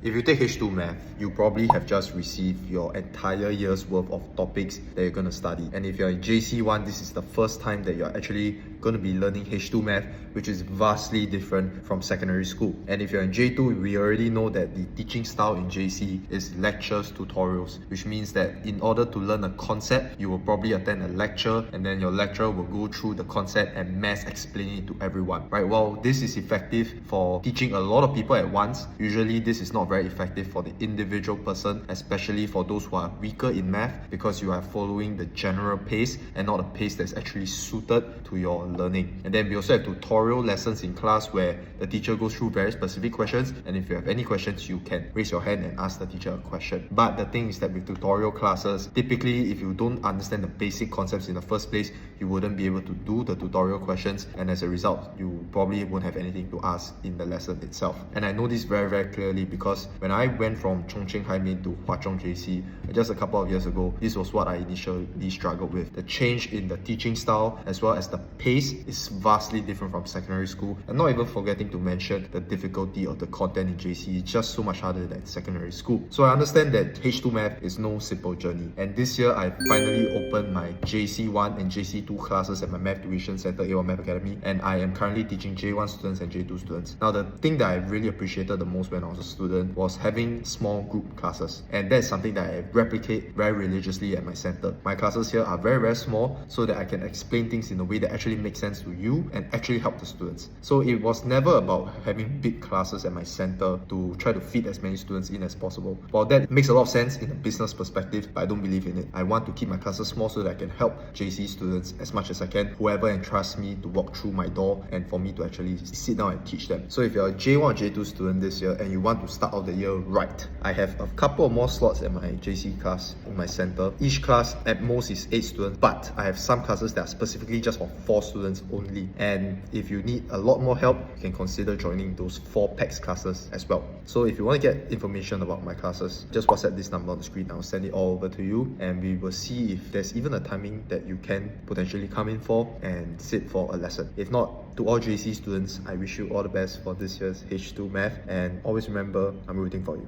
If you take H2 Math, you probably have just received your entire year's worth of topics that you're going to study. And if you're in JC1, this is the first time that you're actually going to be learning H2 Math, which is vastly different from secondary school. And if you're in J2, we already know that the teaching style in JC is lectures, tutorials, which means that in order to learn a concept, you will probably attend a lecture, and then your lecturer will go through the concept and mass explain it to everyone, right? While this is effective for teaching a lot of people at once, usually this is not very effective for the individual person, especially for those who are weaker in math, because you are following the general pace and not a pace that's actually suited to your learning. And then we also have tutorial lessons in class where the teacher goes through very specific questions, and if you have any questions, you can raise your hand and ask the teacher a question. But the thing is that with tutorial classes, typically if you don't understand the basic concepts in the first place, you wouldn't be able to do the tutorial questions, and as a result, you probably won't have anything to ask in the lesson itself. And I know this very clearly because when I went from Chongqing High Main to Hwa Chong JC just a couple of years ago, this was what I initially struggled with. The change in the teaching style as well as the pace is vastly different from secondary school, and not even forgetting to mention the difficulty of the content in JC is just so much harder than secondary school. So I understand that H2 Math is no simple journey, and this year I finally opened my JC1 and JC2 classes at my Math Tuition Center, A1 Math Academy, and I am currently teaching J1 students and J2 students. Now, the thing that I really appreciated the most when I was a student was having small group classes, and that's something that I replicate very religiously at my center. My classes here are very small so that I can explain things in a way that actually makes sense to you and actually help the students. So it was never about having big classes at my center to try to fit as many students in as possible. While that makes a lot of sense in a business perspective, but I don't believe in it. I want to keep my classes small so that I can help JC students as much as I can, whoever entrusts me to walk through my door and for me to actually sit down and teach them. So if you're a J1 or J2 student this year and you want to start off the year right, I have a couple of more slots at my JC class in my center. Each class at most is 8 students, but I have some classes that are specifically just for 4 students only. And if you need a lot more help, you can consider joining those 4 PAX classes as well. So if you want to get information about my classes, just WhatsApp this number on the screen. I'll send it all over to you, and we will see if there's even a timing that you can potentially come in for and sit for a lesson. If not, to all JC students, I wish you all the best for this year's H2 Math, and always remember, I'm rooting for you.